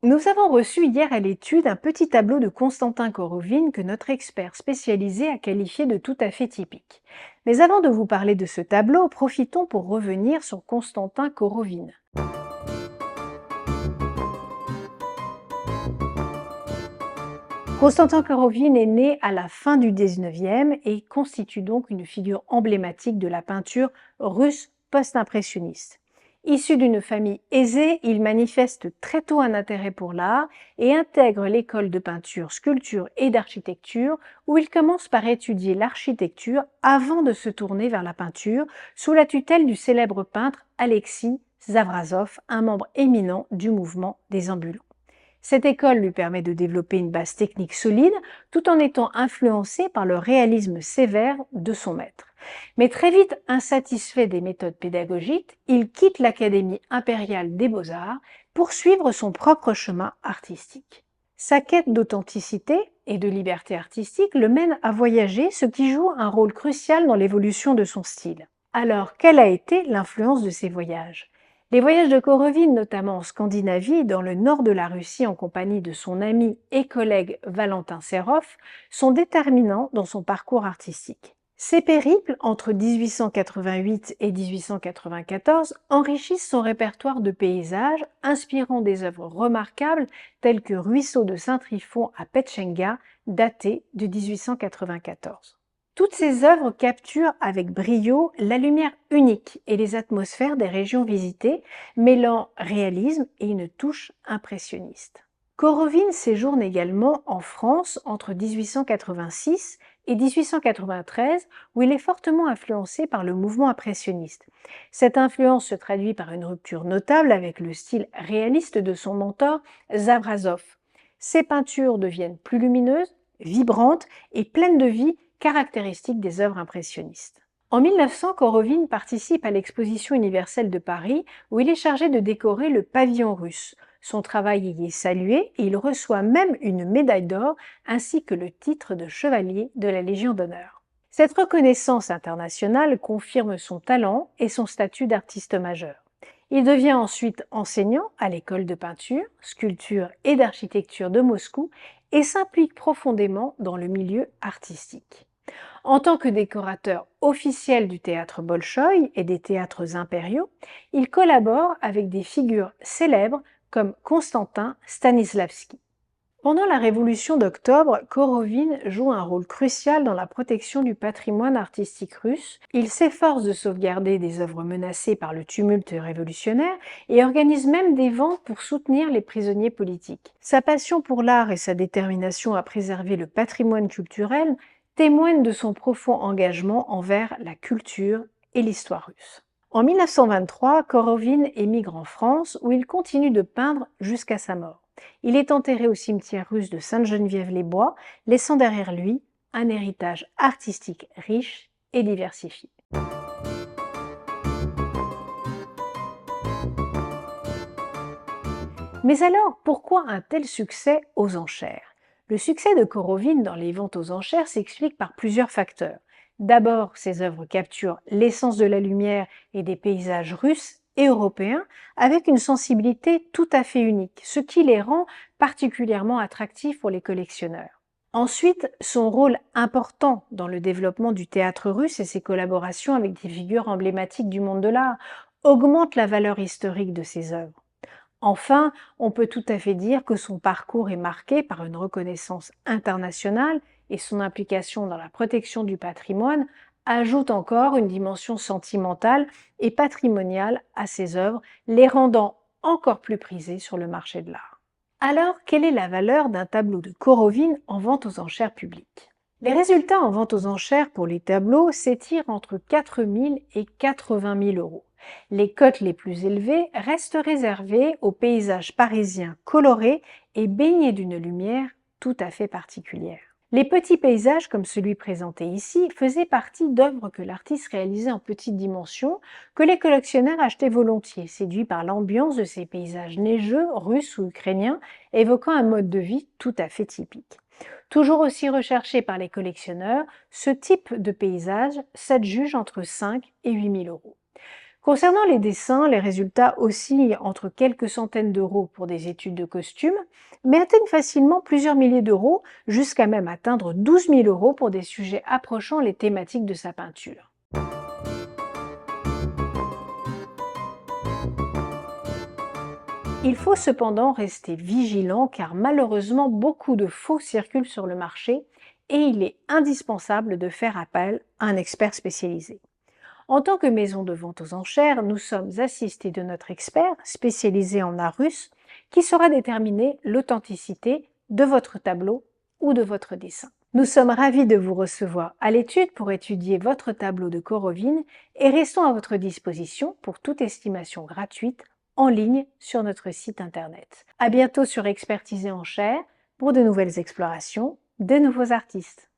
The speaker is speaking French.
Nous avons reçu hier à l'étude un petit tableau de Constantin Korovine que notre expert spécialisé a qualifié de tout à fait typique. Mais avant de vous parler de ce tableau, profitons pour revenir sur Constantin Korovine. Constantin Korovine est né à la fin du 19e et constitue donc une figure emblématique de la peinture russe post-impressionniste. Issu d'une famille aisée, il manifeste très tôt un intérêt pour l'art et intègre l'école de peinture, sculpture et d'architecture où il commence par étudier l'architecture avant de se tourner vers la peinture sous la tutelle du célèbre peintre Alexis Zavrazov, un membre éminent du mouvement des ambulants. Cette école lui permet de développer une base technique solide tout en étant influencé par le réalisme sévère de son maître. Mais très vite insatisfait des méthodes pédagogiques, il quitte l'Académie impériale des beaux-arts pour suivre son propre chemin artistique. Sa quête d'authenticité et de liberté artistique le mène à voyager, ce qui joue un rôle crucial dans l'évolution de son style. Alors, quelle a été l'influence de ces voyages? Les voyages de Korovine, notamment en Scandinavie, dans le nord de la Russie en compagnie de son ami et collègue Valentin Serov, sont déterminants dans son parcours artistique. Ces périples, entre 1888 et 1894, enrichissent son répertoire de paysages, inspirant des œuvres remarquables telles que Ruisseau de Saint-Trifon à Petchenga, daté de 1894. Toutes ces œuvres capturent avec brio la lumière unique et les atmosphères des régions visitées, mêlant réalisme et une touche impressionniste. Korovine séjourne également en France entre 1886 et 1893, où il est fortement influencé par le mouvement impressionniste. Cette influence se traduit par une rupture notable avec le style réaliste de son mentor, Zavrazov. Ses peintures deviennent plus lumineuses, vibrantes et pleines de vie, caractéristique des œuvres impressionnistes. En 1900, Korovine participe à l'Exposition universelle de Paris où il est chargé de décorer le pavillon russe. Son travail y est salué et il reçoit même une médaille d'or ainsi que le titre de chevalier de la Légion d'honneur. Cette reconnaissance internationale confirme son talent et son statut d'artiste majeur. Il devient ensuite enseignant à l'école de peinture, sculpture et d'architecture de Moscou et s'implique profondément dans le milieu artistique. En tant que décorateur officiel du théâtre Bolchoï et des théâtres impériaux, il collabore avec des figures célèbres comme Constantin Stanislavski. Pendant la Révolution d'Octobre, Korovine joue un rôle crucial dans la protection du patrimoine artistique russe. Il s'efforce de sauvegarder des œuvres menacées par le tumulte révolutionnaire et organise même des ventes pour soutenir les prisonniers politiques. Sa passion pour l'art et sa détermination à préserver le patrimoine culturel témoignent de son profond engagement envers la culture et l'histoire russe. En 1923, Korovine émigre en France où il continue de peindre jusqu'à sa mort. Il est enterré au cimetière russe de Sainte-Geneviève-les-Bois, laissant derrière lui un héritage artistique riche et diversifié. Mais alors, pourquoi un tel succès aux enchères? Le succès de Korovine dans les ventes aux enchères s'explique par plusieurs facteurs. D'abord, ses œuvres capturent l'essence de la lumière et des paysages russes et européens avec une sensibilité tout à fait unique, ce qui les rend particulièrement attractifs pour les collectionneurs. Ensuite, son rôle important dans le développement du théâtre russe et ses collaborations avec des figures emblématiques du monde de l'art augmentent la valeur historique de ses œuvres. Enfin, on peut tout à fait dire que son parcours est marqué par une reconnaissance internationale et son implication dans la protection du patrimoine ajoute encore une dimension sentimentale et patrimoniale à ses œuvres, les rendant encore plus prisées sur le marché de l'art. Alors, quelle est la valeur d'un tableau de Korovine en vente aux enchères publiques? Les résultats en vente aux enchères pour les tableaux s'étirent entre 4 000 et 80 000 euros. Les cotes les plus élevées restent réservées aux paysages parisiens colorés et baignés d'une lumière tout à fait particulière. Les petits paysages, comme celui présenté ici, faisaient partie d'œuvres que l'artiste réalisait en petite dimension, que les collectionneurs achetaient volontiers, séduits par l'ambiance de ces paysages neigeux, russes ou ukrainiens, évoquant un mode de vie tout à fait typique. Toujours aussi recherché par les collectionneurs, ce type de paysage s'adjuge entre 5 et 8 000 euros. Concernant les dessins, les résultats oscillent entre quelques centaines d'euros pour des études de costumes, mais atteignent facilement plusieurs milliers d'euros, jusqu'à même atteindre 12 000 euros pour des sujets approchant les thématiques de sa peinture. Il faut cependant rester vigilant car malheureusement beaucoup de faux circulent sur le marché et il est indispensable de faire appel à un expert spécialisé. En tant que maison de vente aux enchères, nous sommes assistés de notre expert spécialisé en art russe qui saura déterminer l'authenticité de votre tableau ou de votre dessin. Nous sommes ravis de vous recevoir à l'étude pour étudier votre tableau de Korovine et restons à votre disposition pour toute estimation gratuite en ligne sur notre site internet. À bientôt sur Expertise et Enchères pour de nouvelles explorations, de nouveaux artistes.